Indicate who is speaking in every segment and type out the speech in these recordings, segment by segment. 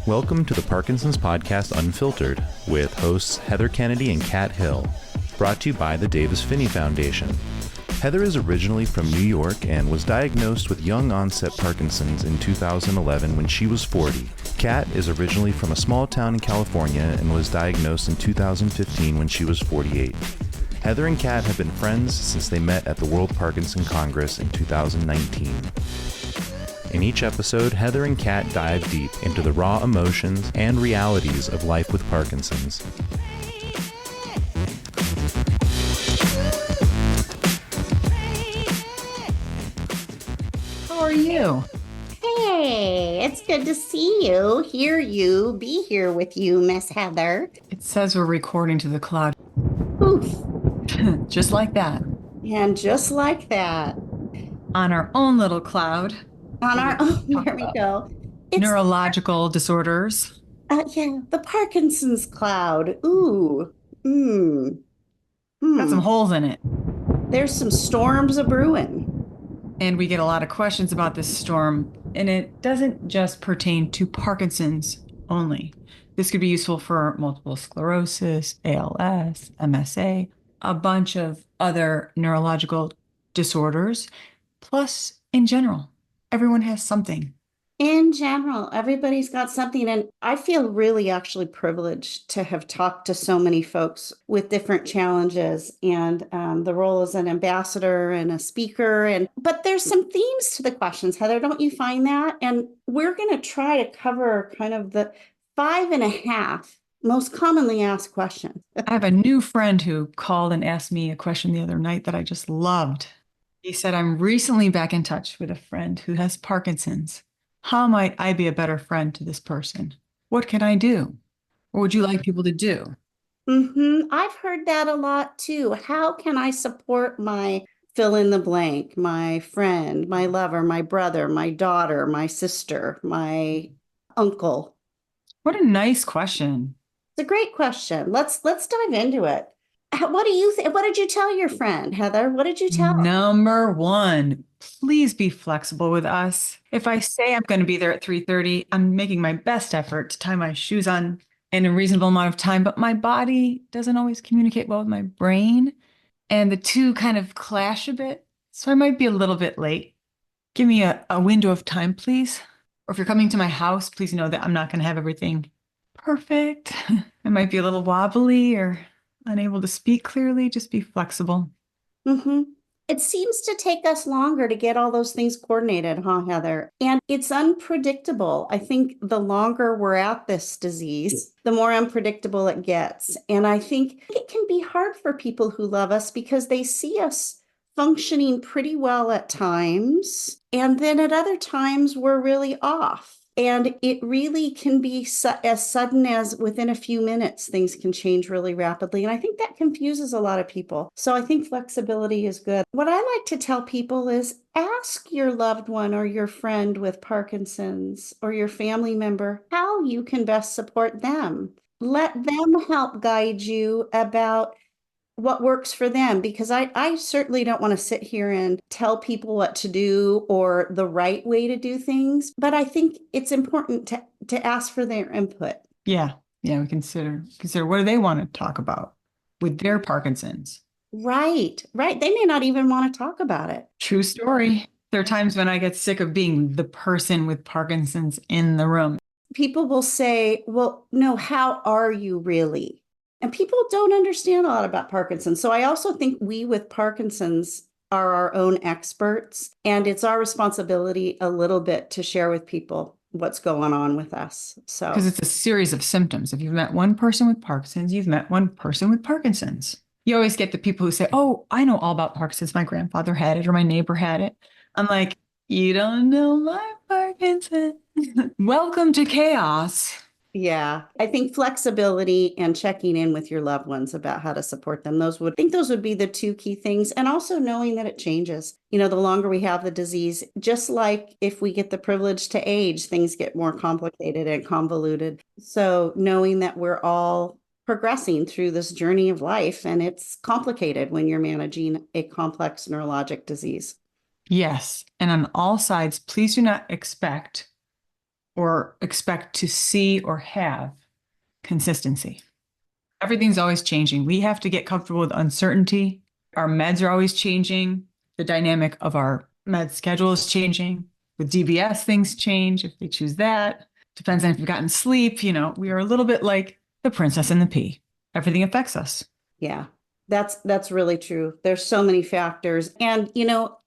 Speaker 1: Welcome to the Parkinson's podcast Unfiltered with hosts Heather Kennedy and Kat Hill, brought to you by the Davis Phinney Foundation. Heather is originally from New York and was diagnosed with young onset Parkinson's in 2011 when she was 40. Kat is originally from a small town in California and was diagnosed in 2015 when she was 48. Heather and Kat have been friends since they met at the World Parkinson Congress in 2019. In each episode, Heather and Kat dive deep into the raw emotions and realities of life with Parkinson's.
Speaker 2: How are you?
Speaker 3: Hey, it's good to see you, hear you, be here with you, Miss Heather.
Speaker 2: It says we're recording to the cloud.
Speaker 3: Oof.
Speaker 2: Just like that.
Speaker 3: And just like that.
Speaker 2: On our own little cloud.
Speaker 3: On our own, there we go. It's
Speaker 2: neurological disorders.
Speaker 3: The Parkinson's cloud. Ooh.
Speaker 2: Got some holes in it.
Speaker 3: There's some storms a-brewing.
Speaker 2: And we get a lot of questions about this storm. And it doesn't just pertain to Parkinson's only. This could be useful for multiple sclerosis, ALS, MSA, a bunch of other neurological disorders. Plus, in general, everyone has something.
Speaker 3: In general, everybody's got something. And I feel really actually privileged to have talked to so many folks with different challenges and the role as an ambassador and a speaker. But there's some themes to the questions, Heather, don't you find that? And we're going to try to cover kind of the 5.5 most commonly asked questions.
Speaker 2: I have a new friend who called and asked me a question the other night that I just loved. He said, I'm recently back in touch with a friend who has Parkinson's. How might I be a better friend to this person? What can I do? What would you like people to do?
Speaker 3: I've heard that a lot too. How can I support my fill in the blank, my friend, my lover, my brother, my daughter, my sister, my uncle?
Speaker 2: What a nice question.
Speaker 3: It's a great question. Let's dive into it. What do you think? What did you tell your friend, Heather? What did you tell her?
Speaker 2: Number one, please be flexible with us. If I say I'm going to be there at 3:30, I'm making my best effort to tie my shoes on in a reasonable amount of time, but my body doesn't always communicate well with my brain, and the two kind of clash a bit. So I might be a little bit late. Give me a window of time, please. Or if you're coming to my house, please know that I'm not going to have everything perfect. I might be a little wobbly or unable to speak clearly. Just be flexible.
Speaker 3: It seems to take us longer to get all those things coordinated, huh, Heather? And it's unpredictable. I think the longer we're at this disease, the more unpredictable it gets. And I think it can be hard for people who love us because they see us functioning pretty well at times. And then at other times, we're really off. And it really can be as sudden as within a few minutes, things can change really rapidly. And I think that confuses a lot of people. So I think flexibility is good. What I like to tell people is ask your loved one or your friend with Parkinson's or your family member how you can best support them. Let them help guide you about what works for them, because I certainly don't want to sit here and tell people what to do or the right way to do things, but I think it's important to ask for their input.
Speaker 2: Yeah, we consider what do they want to talk about with their Parkinson's.
Speaker 3: Right. They may not even want to talk about it.
Speaker 2: True story. There are times when I get sick of being the person with Parkinson's in the room.
Speaker 3: People will say, well, no, how are you really? And people don't understand a lot about Parkinson's. So I also think we with Parkinson's are our own experts, and it's our responsibility a little bit to share with people what's going on with us. So
Speaker 2: because it's a series of symptoms. If you've met one person with Parkinson's, you've met one person with Parkinson's. You always get the people who say, oh, I know all about Parkinson's. My grandfather had it or my neighbor had it. I'm like, you don't know my Parkinson's. Welcome to chaos.
Speaker 3: Yeah, I think flexibility and checking in with your loved ones about how to support them, those would be the two key things. And also knowing that it changes. You know, the longer we have the disease, just like if we get the privilege to age, things get more complicated and convoluted. So knowing that we're all progressing through this journey of life, and it's complicated when you're managing a complex neurologic disease.
Speaker 2: Yes. And on all sides, please do not expect or expect to see or have consistency. Everything's always changing. We have to get comfortable with uncertainty. Our meds are always changing. The dynamic of our med schedule is changing. With DBS, things change if they choose that. Depends on if you've gotten sleep. We are a little bit like the princess and the pea. Everything affects us.
Speaker 3: Yeah, that's really true. There's so many factors. And,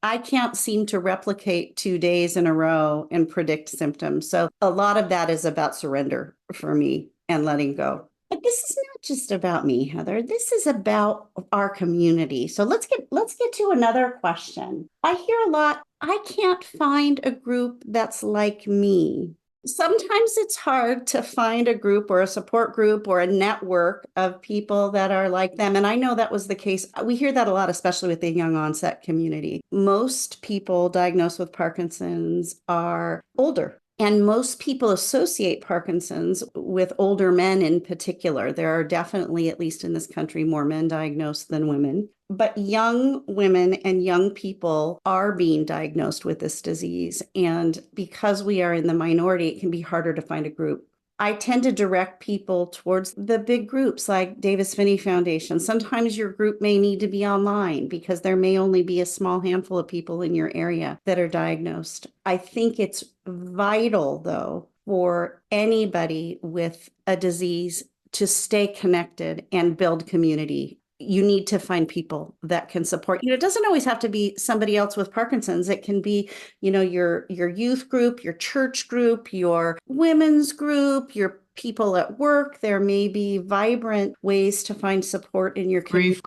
Speaker 3: I can't seem to replicate 2 days in a row and predict symptoms. So a lot of that is about surrender for me and letting go. But this is not just about me, Heather. This is about our community. So let's get to another question. I hear a lot, I can't find a group that's like me. Sometimes it's hard to find a group or a support group or a network of people that are like them. And I know that was the case. We hear that a lot, especially with the young onset community. Most people diagnosed with Parkinson's are older. And most people associate Parkinson's with older men in particular. There are definitely, at least in this country, more men diagnosed than women. But young women and young people are being diagnosed with this disease. And because we are in the minority, it can be harder to find a group. I tend to direct people towards the big groups like Davis-Phinney Foundation. Sometimes your group may need to be online because there may only be a small handful of people in your area that are diagnosed. I think it's vital, though, for anybody with a disease to stay connected and build community. You need to find people that can support you. It doesn't always have to be somebody else with Parkinson's. It can be, your youth group, your church group, your women's group, your people at work. There may be vibrant ways to find support in your community.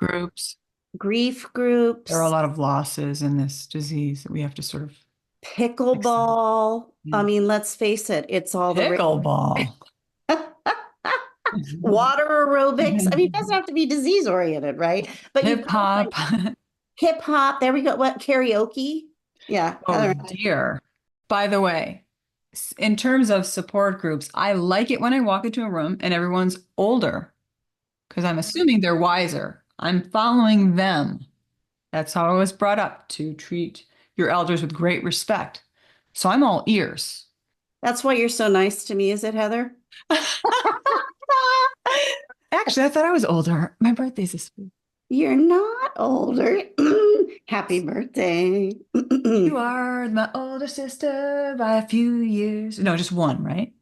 Speaker 3: Grief groups.
Speaker 2: There are a lot of losses in this disease that we have to sort of.
Speaker 3: Pickleball. I mean, let's face it, it's all
Speaker 2: Pickleball.
Speaker 3: Water aerobics. I mean, it doesn't have to be disease oriented, right? But
Speaker 2: hip hop.
Speaker 3: Hip hop. There we go. What, karaoke? Yeah.
Speaker 2: Oh dear. By the way, in terms of support groups, I like it when I walk into a room and everyone's older because I'm assuming they're wiser. I'm following them. That's how I was brought up, to treat your elders with great respect. So I'm all ears.
Speaker 3: That's why you're so nice to me, is it, Heather?
Speaker 2: Actually, I thought I was older. My birthday's this week.
Speaker 3: You're not older. Happy birthday.
Speaker 2: You are my older sister by a few years. No, just one, right?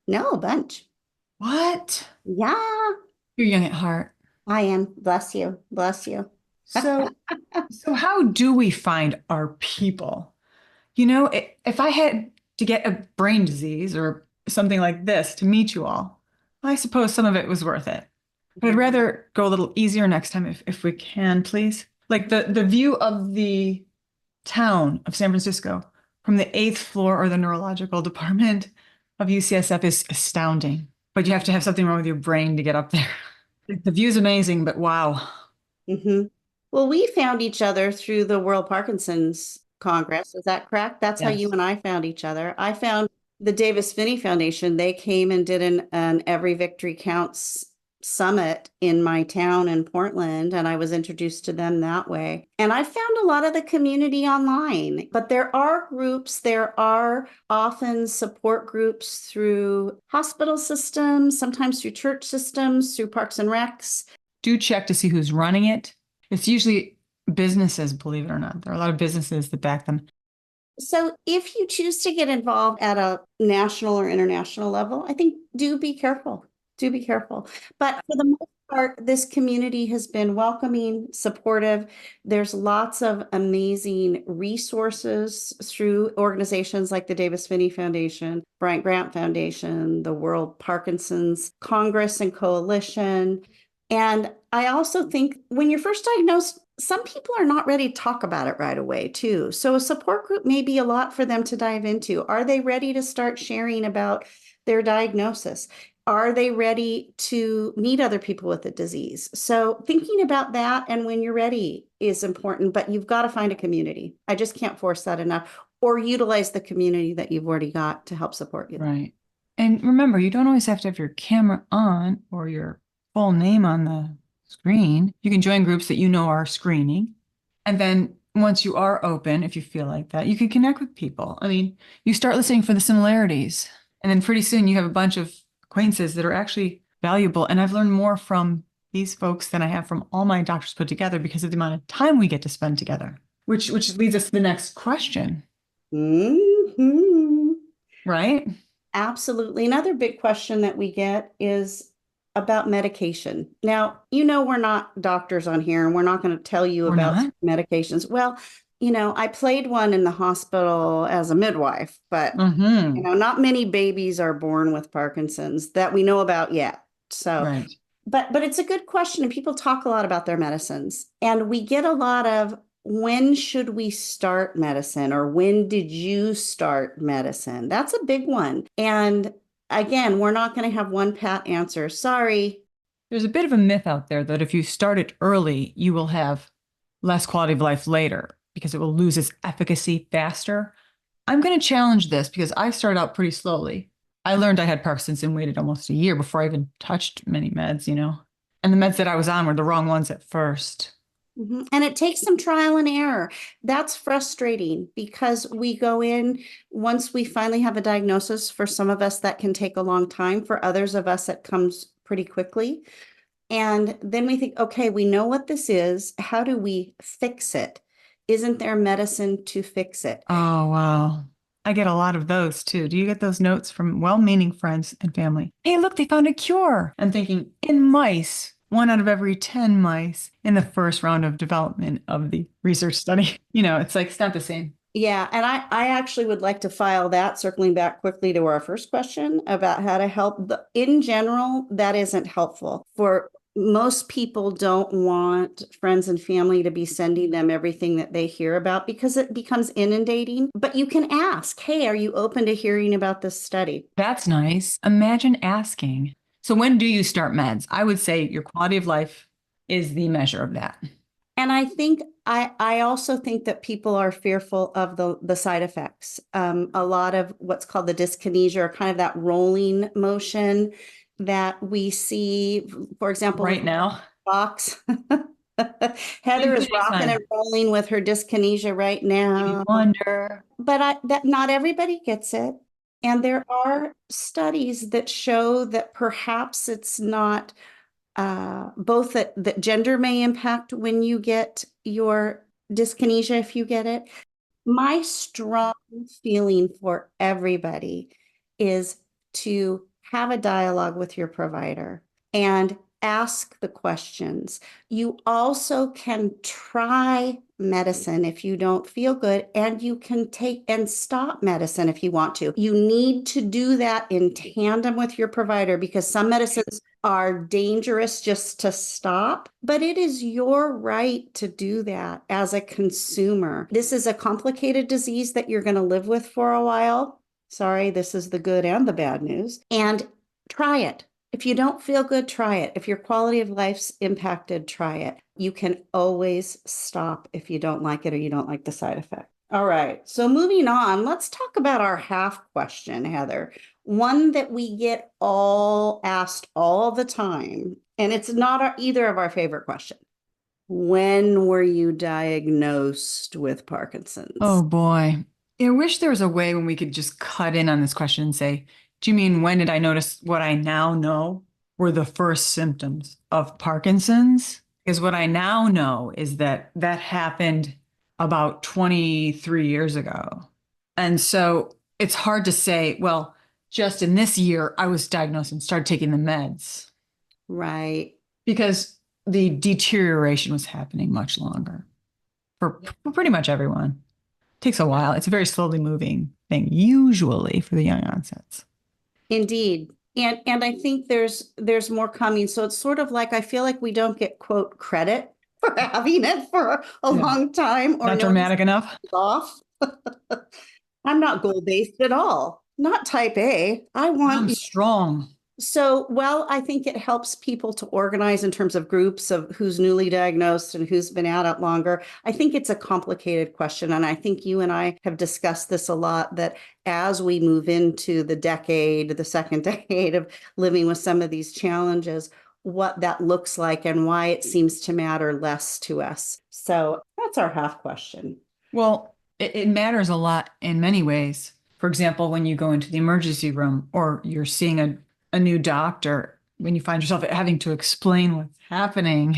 Speaker 3: No, a bunch.
Speaker 2: What?
Speaker 3: Yeah.
Speaker 2: You're young at heart.
Speaker 3: I am. Bless you. Bless you.
Speaker 2: So how do we find our people? If I had to get a brain disease or something like this to meet you all, I suppose some of it was worth it. But I'd rather go a little easier next time if we can, please. Like the view of the town of San Francisco from the 8th floor or the neurological department of UCSF is astounding. But you have to have something wrong with your brain to get up there. The view's amazing, but wow.
Speaker 3: Mm-hmm. Well, we found each other through the World Parkinson's Congress. Is that correct? That's how you and I found each other. I found the Davis-Phinney Foundation. They came and did an Every Victory Counts summit in my town in Portland, and I was introduced to them that way. And I found a lot of the community online, but there are groups, there are often support groups through hospital systems, sometimes through church systems, through Parks and Recs.
Speaker 2: Do check to see who's running it. It's usually businesses, believe it or not. There are a lot of businesses that back them.
Speaker 3: So if you choose to get involved at a national or international level, I think do be careful. Do be careful. But for the most part, this community has been welcoming, supportive. There's lots of amazing resources through organizations like the Davis-Phinney Foundation, Bryant Grant Foundation, the World Parkinson's Congress and Coalition. And I also think when you're first diagnosed, some people are not ready to talk about it right away, too. So a support group may be a lot for them to dive into. Are they ready to start sharing about their diagnosis? Are they ready to meet other people with the disease? So thinking about that and when you're ready is important, but you've got to find a community. I just can't force that enough, or utilize the community that you've already got to help support you.
Speaker 2: Right. And remember, you don't always have to have your camera on or your full name on the screen. You can join groups that you know are screening. And then once you are open, if you feel like that, you can connect with people. I mean, you start listening for the similarities. And then pretty soon you have a bunch of acquaintances that are actually valuable. And I've learned more from these folks than I have from all my doctors put together because of the amount of time we get to spend together, which leads us to the next question.
Speaker 3: Mhm.
Speaker 2: Right?
Speaker 3: Absolutely. Another big question that we get is about medication. Now, we're not doctors on here and we're not going to tell you
Speaker 2: We're
Speaker 3: about
Speaker 2: not?
Speaker 3: medications. Well, I played one in the hospital as a midwife, but
Speaker 2: Mm-hmm.
Speaker 3: not many babies are born with Parkinson's that we know about yet. So,
Speaker 2: Right.
Speaker 3: but it's a good question, and people talk a lot about their medicines, and we get a lot of, when should we start medicine, or when did you start medicine? That's a big one. And again, we're not going to have one pat answer. Sorry.
Speaker 2: There's a bit of a myth out there that if you start it early, you will have less quality of life later because it will lose its efficacy faster. I'm going to challenge this because I started out pretty slowly. I learned I had Parkinson's and waited almost a year before I even touched many meds, And the meds that I was on were the wrong ones at first.
Speaker 3: Mhm. And it takes some trial and error. That's frustrating because we go in, once we finally have a diagnosis, for some of us that can take a long time, for others of us it comes pretty quickly. And then we think, okay, we know what this is. How do we fix it? Isn't there medicine to fix it?
Speaker 2: Oh, wow. I get a lot of those too. Do you get those notes from well-meaning friends and family? Hey, look, they found a cure. I'm thinking, in mice, 1 out of every 10 mice in the first round of development of the research study. It's like, it's not the same.
Speaker 3: Yeah, and I actually would like to file that, circling back quickly to our first question about how to help. In general, that isn't helpful. For most people, don't want friends and family to be sending them everything that they hear about because it becomes inundating. But you can ask, hey, are you open to hearing about this study?
Speaker 2: That's nice. Imagine asking. So when do you start meds? I would say your quality of life is the measure of that.
Speaker 3: And I think I also think that people are fearful of the side effects. A lot of what's called the dyskinesia, or kind of that rolling motion that we see, for example,
Speaker 2: Right now.
Speaker 3: box. Heather is rocking and rolling with her dyskinesia right now.
Speaker 2: Wonder.
Speaker 3: But that not everybody gets it. And there are studies that show that perhaps it's not both that gender may impact when you get your dyskinesia, if you get it. My strong feeling for everybody is to have a dialogue with your provider and ask the questions. You also can try medicine if you don't feel good, and you can take and stop medicine if you want to. You need to do that in tandem with your provider because some medicines are dangerous just to stop, but it is your right to do that as a consumer. This is a complicated disease that you're going to live with for a while. Sorry, this is the good and the bad news. And try it. If you don't feel good, try it. If your quality of life's impacted, try it. You can always stop if you don't like it or you don't like the side effect. All right. So moving on, let's talk about our half question, Heather. One that we get asked all the time, and it's not either of our favorite questions. When were you diagnosed with Parkinson's?
Speaker 2: Oh boy. I wish there was a way when we could just cut in on this question and say, do you mean when did I notice what I now know were the first symptoms of Parkinson's? Because what I now know is that happened about 23 years ago. And so it's hard to say, well, just in this year, I was diagnosed and started taking the meds.
Speaker 3: Right.
Speaker 2: Because the deterioration was happening much longer for pretty much everyone. It takes a while. It's a very slowly moving thing, usually for the young onsets.
Speaker 3: Indeed. And I think there's more coming. So it's sort of like, I feel like we don't get, quote, credit for having it for a long time. Or
Speaker 2: not dramatic enough.
Speaker 3: Off. I'm not goal-based at all. Not type A.
Speaker 2: I'm strong.
Speaker 3: So, well, I think it helps people to organize in terms of groups of who's newly diagnosed and who's been at it longer. I think it's a complicated question. And I think you and I have discussed this a lot, that as we move into the second decade of living with some of these challenges, what that looks like and why it seems to matter less to us. So that's our half question.
Speaker 2: Well, it matters a lot in many ways. For example, when you go into the emergency room or you're seeing a new doctor, when you find yourself having to explain what's happening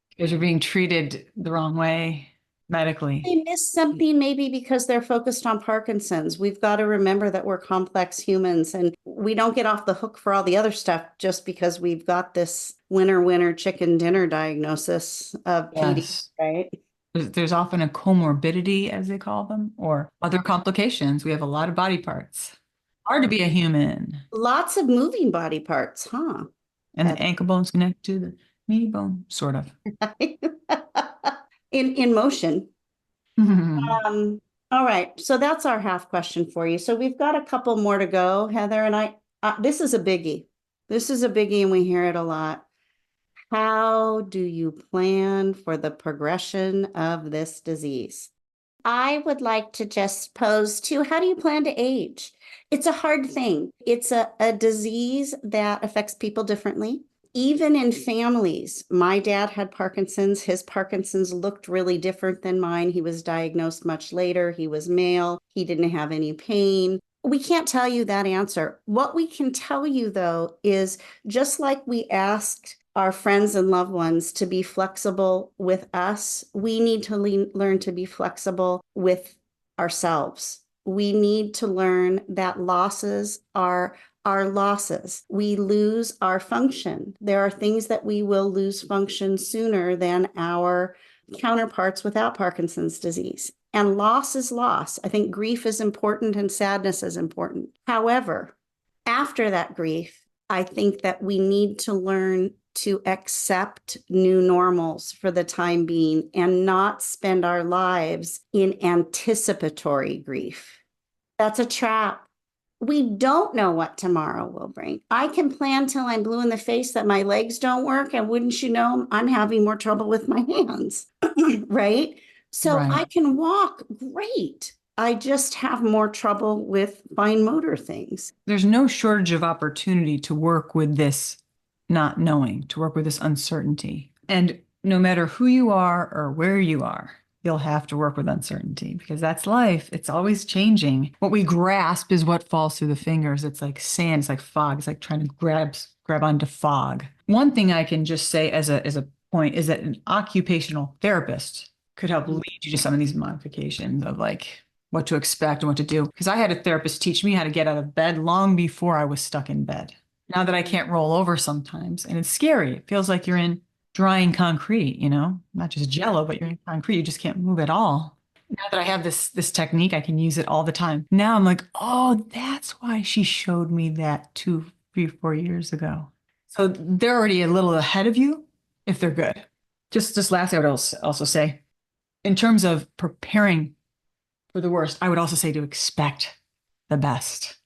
Speaker 2: because you're being treated the wrong way medically.
Speaker 3: They miss something maybe because they're focused on Parkinson's. We've got to remember that we're complex humans and we don't get off the hook for all the other stuff just because we've got this winner chicken dinner diagnosis of PD,
Speaker 2: Yes.
Speaker 3: right?
Speaker 2: There's often a comorbidity, as they call them, or other complications. We have a lot of body parts. Hard to be a human.
Speaker 3: Lots of moving body parts, huh?
Speaker 2: And the ankle bone's connected to the knee bone, sort of.
Speaker 3: In motion. All right. So that's our half question for you. So we've got a couple more to go, Heather, and this is a biggie. This is a biggie and we hear it a lot. How do you plan for the progression of this disease? I would like to just pose to how do you plan to age? It's a hard thing. It's a disease that affects people differently. Even in families, my dad had Parkinson's. His Parkinson's looked really different than mine. He was diagnosed much later. He was male. He didn't have any pain. We can't tell you that answer. What we can tell you, though, is just like we asked our friends and loved ones to be flexible with us, we need to learn to be flexible with ourselves. We need to learn that losses are our losses. We lose our function. There are things that we will lose function sooner than our counterparts without Parkinson's disease. And loss is loss. I think grief is important and sadness is important. However, after that grief, I think that we need to learn to accept new normals for the time being and not spend our lives in anticipatory grief. That's a trap. We don't know what tomorrow will bring. I can plan till I'm blue in the face that my legs don't work, and wouldn't you know, I'm having more trouble with my hands, right? So
Speaker 2: Right.
Speaker 3: I can walk great. I just have more trouble with fine motor things.
Speaker 2: There's no shortage of opportunity to work with this not knowing, to work with this uncertainty. And no matter who you are or where you are, you'll have to work with uncertainty because that's life. It's always changing. What we grasp is what falls through the fingers. It's like sand, it's like fog. It's like trying to grab onto fog. One thing I can just say as a point is that an occupational therapist could help lead you to some of these modifications of like what to expect and what to do. Because I had a therapist teach me how to get out of bed long before I was stuck in bed. Now that I can't roll over sometimes, and it's scary. It feels like you're in drying concrete, you know, not just jello, but you're in concrete. You just can't move at all. Now that I have this technique, I can use it all the time. Now I'm like, oh, that's why she showed me that 2, 3, 4 years ago. So they're already a little ahead of you if they're good. Just lastly, I would also say, in terms of preparing for the worst, I would also say to expect the best.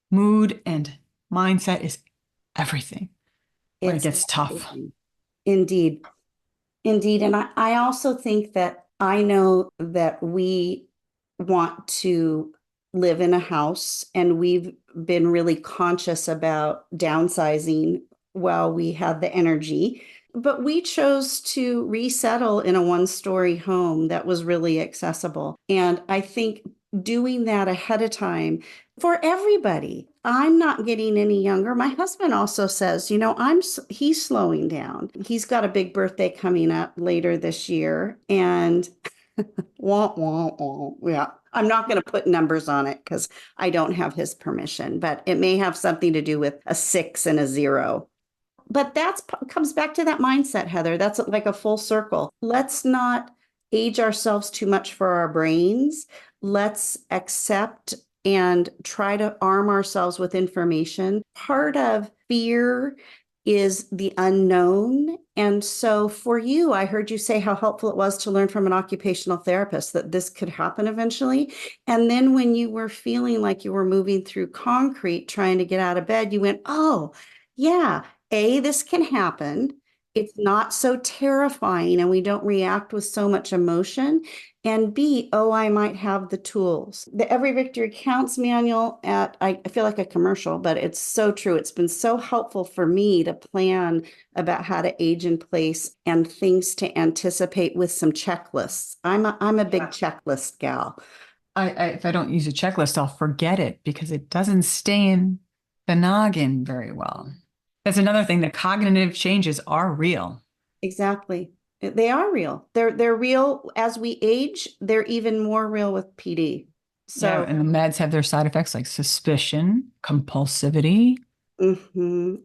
Speaker 2: Mood and mindset is everything when it gets tough.
Speaker 3: Indeed. Indeed. And I also think that I know that we want to live in a house, and we've been really conscious about downsizing while we had the energy. But we chose to resettle in a one-story home that was really accessible. And I think doing that ahead of time for everybody. I'm not getting any younger. My husband also says, you know, he's slowing down. He's got a big birthday coming up later this year, and wah, wah, wah. Yeah. I'm not going to put numbers on it because I don't have his permission, but it may have something to do with a 6 and a 0. But that comes back to that mindset, Heather. That's like a full circle. Let's not age ourselves too much for our brains. Let's accept and try to arm ourselves with information. Part of fear is the unknown. And so for you, I heard you say how helpful it was to learn from an occupational therapist that this could happen eventually. And then when you were feeling like you were moving through concrete, trying to get out of bed, you went, oh, yeah, this can happen. It's not so terrifying and we don't react with so much emotion. And B, I might have the tools. The Every Victory Counts manual I feel like a commercial, but it's so true. It's been so helpful for me to plan about how to age in place and things to anticipate with some checklists. I'm a big checklist gal.
Speaker 2: If I don't use a checklist, I'll forget it because it doesn't stay in the noggin very well. That's another thing. The cognitive changes are real.
Speaker 3: Exactly. They are real. They're real as we age. They're even more real with PD.
Speaker 2: Yeah,
Speaker 3: So,
Speaker 2: and the meds have their side effects like suspicion, compulsivity,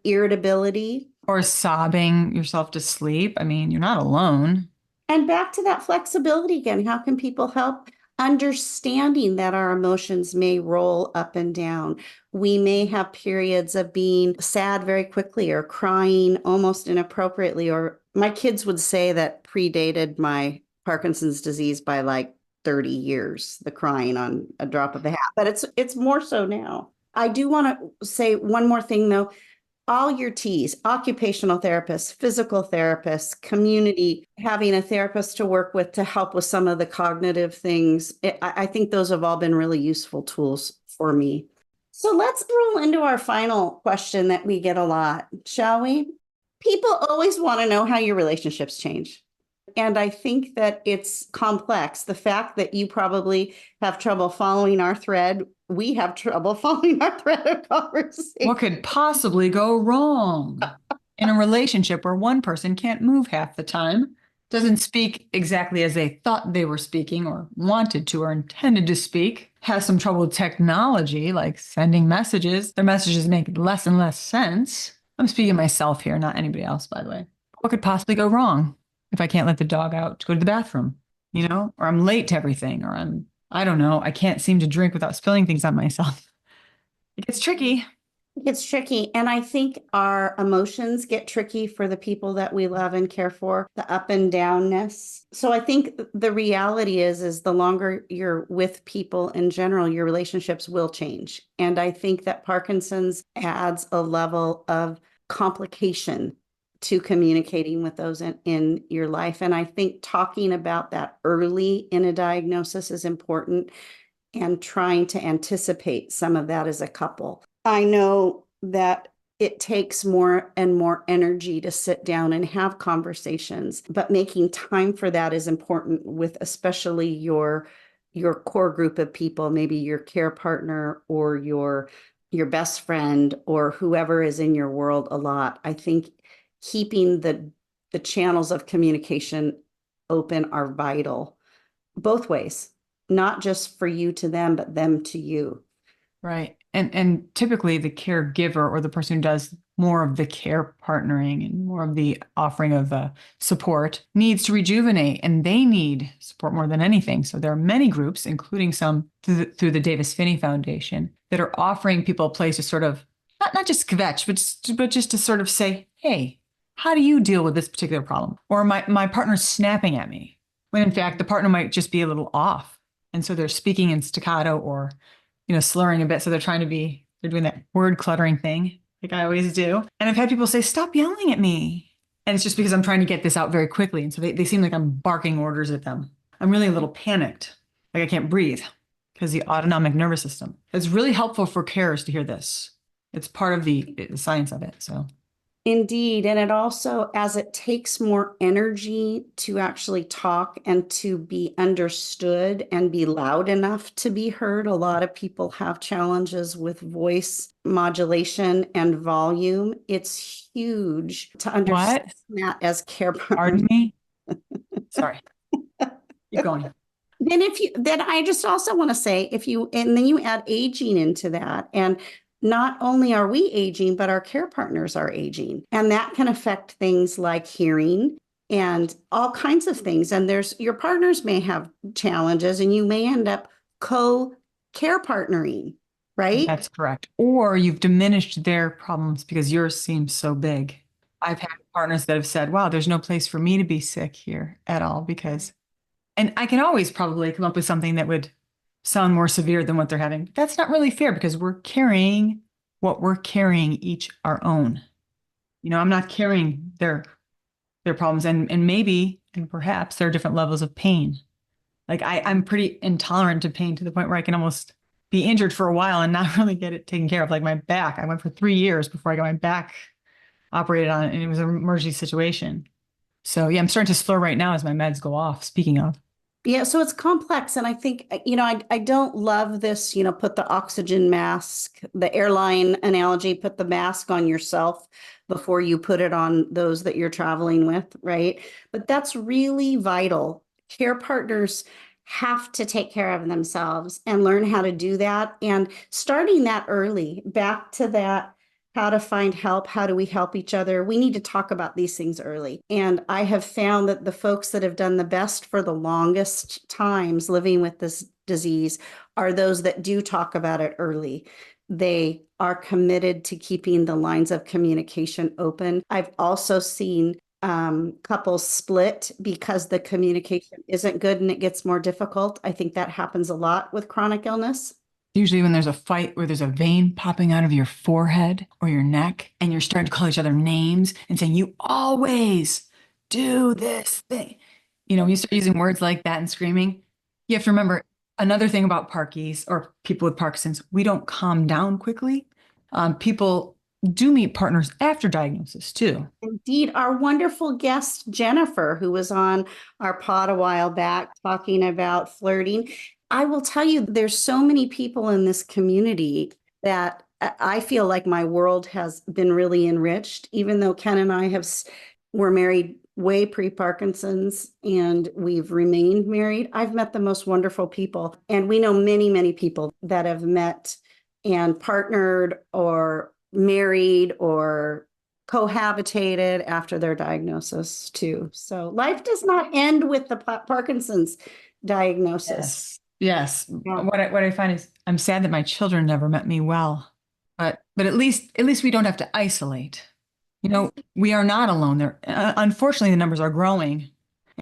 Speaker 3: irritability.
Speaker 2: or sobbing yourself to sleep. I mean, you're not alone.
Speaker 3: And back to that flexibility again. How can people help? Understanding that our emotions may roll up and down. We may have periods of being sad very quickly or crying almost inappropriately. Or my kids would say that predated my Parkinson's disease by like 30 years, the crying on a drop of a hat. But it's more so now. I do want to say one more thing though. All your T's, occupational therapists, physical therapists, community, having a therapist to work with to help with some of the cognitive things. I think those have all been really useful tools for me. So let's roll into our final question that we get a lot, shall we? People always want to know how your relationships change. And I think that it's complex. The fact that you probably have trouble following our thread, we have trouble following our thread of conversation.
Speaker 2: What could possibly go wrong in a relationship where one person can't move half the time, doesn't speak exactly as they thought they were speaking or wanted to or intended to speak, has some trouble with technology like sending messages. Their messages make less and less sense. I'm speaking of myself here, not anybody else, by the way. What could possibly go wrong if I can't let the dog out to go to the bathroom, or I'm late to everything, or I don't know, I can't seem to drink without spilling things on myself. It gets tricky.
Speaker 3: It's tricky. And I think our emotions get tricky for the people that we love and care for, the up and downness. So I think the reality is the longer you're with people in general, your relationships will change. And I think that Parkinson's adds a level of complication to communicating with those in your life. And I think talking about that early in a diagnosis is important and trying to anticipate some of that as a couple. I know that it takes more and more energy to sit down and have conversations, but making time for that is important with especially your core group of people, maybe your care partner or your best friend or whoever is in your world a lot. I think keeping the channels of communication open are vital both ways, not just for you to them, but them to you.
Speaker 2: Right. And typically the caregiver or the person who does more of the care partnering and more of the offering of support needs to rejuvenate, and they need support more than anything. So there are many groups, including some through the Davis Phinney Foundation, that are offering people a place to sort of not just kvetch, but just to sort of say, hey, how do you deal with this particular problem? Or my partner's snapping at me, when in fact the partner might just be a little off. And so they're speaking in staccato or slurring a bit. So they're doing that word cluttering thing like I always do. And I've had people say, stop yelling at me. And it's just because I'm trying to get this out very quickly. And so they seem like I'm barking orders at them. I'm really a little panicked, like I can't breathe because the autonomic nervous system. It's really helpful for carers to hear this. It's part of the science of it. So.
Speaker 3: Indeed. And it also, as it takes more energy to actually talk and to be understood and be loud enough to be heard, a lot of people have challenges with voice modulation and volume. It's huge to understand that as care partners.
Speaker 2: Pardon me? Sorry. Keep going.
Speaker 3: Then I just also want to say, and then you add aging into that, and not only are we aging, but our care partners are aging. And that can affect things like hearing and all kinds of things. And your partners may have challenges and you may end up co-care partnering, right?
Speaker 2: That's correct. Or you've diminished their problems because yours seems so big. I've had partners that have said, wow, there's no place for me to be sick here at all and I can always probably come up with something that would sound more severe than what they're having. That's not really fair because we're carrying what we're carrying each our own. I'm not carrying their problems and maybe and perhaps there are different levels of pain. Like I'm pretty intolerant to pain to the point where I can almost be injured for a while and not really get it taken care of. Like my back, I went for 3 years before I got my back operated on and it was an emergency situation. So yeah, I'm starting to slur right now as my meds go off, speaking of.
Speaker 3: Yeah, so it's complex. And I think, I don't love this, put the oxygen mask, the airline analogy, put the mask on yourself before you put it on those that you're traveling with, right? But that's really vital. Care partners have to take care of themselves and learn how to do that. And starting that early, back to that, how to find help, how do we help each other? We need to talk about these things early. And I have found that the folks that have done the best for the longest times living with this disease are those that do talk about it early. They are committed to keeping the lines of communication open. I've also seen couples split because the communication isn't good and it gets more difficult. I think that happens a lot with chronic illness.
Speaker 2: Usually when there's a fight where there's a vein popping out of your forehead or your neck and you're starting to call each other names and saying, you always do this thing. You start using words like that and screaming. You have to remember another thing about Parkies or people with Parkinson's, we don't calm down quickly. People do meet partners after diagnosis too.
Speaker 3: Indeed. Our wonderful guest, Jennifer, who was on our pod a while back talking about flirting. I will tell you, there's so many people in this community that I feel like my world has been really enriched, even though Ken and I were married way pre-Parkinson's and we've remained married. I've met the most wonderful people. And we know many, many people that have met and partnered or married or cohabitated after their diagnosis too. So life does not end with the Parkinson's diagnosis.
Speaker 2: Yes.
Speaker 3: Yeah.
Speaker 2: What I find is I'm sad that my children never met me well, but at least we don't have to isolate. We are not alone. There, unfortunately, the numbers are growing.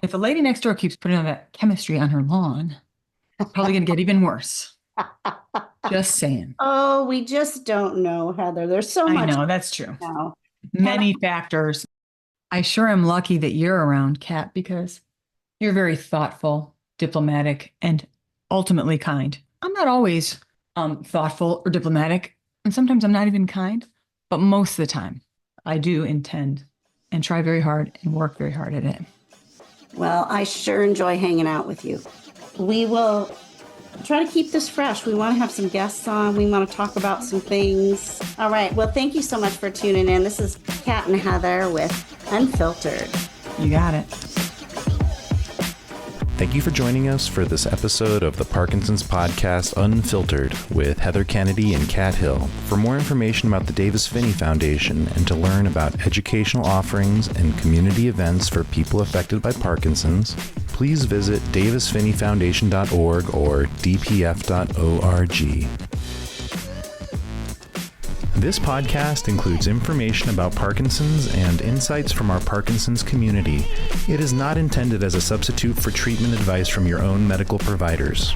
Speaker 2: If the lady next door keeps putting on that chemistry on her lawn, it's probably going to get even worse. Just saying.
Speaker 3: Oh, we just don't know, Heather. There's so much.
Speaker 2: I know, that's true.
Speaker 3: Now.
Speaker 2: Many factors. I sure am lucky that you're around, Kat, because you're very thoughtful, diplomatic, and ultimately kind. I'm not always thoughtful or diplomatic, and sometimes I'm not even kind, but most of the time I do intend and try very hard and work very hard at it.
Speaker 3: Well, I sure enjoy hanging out with you. We will try to keep this fresh. We want to have some guests on. We want to talk about some things. All right. Well, thank you so much for tuning in. This is Kat and Heather with Unfiltered.
Speaker 2: You got it.
Speaker 1: Thank you for joining us for this episode of the Parkinson's podcast Unfiltered with Heather Kennedy and Kat Hill. For more information about the Davis Phinney Foundation and to learn about educational offerings and community events for people affected by Parkinson's, please visit davisphinneyfoundation.org or dpf.org. This podcast includes information about Parkinson's and insights from our Parkinson's community. It is not intended as a substitute for treatment advice from your own medical providers.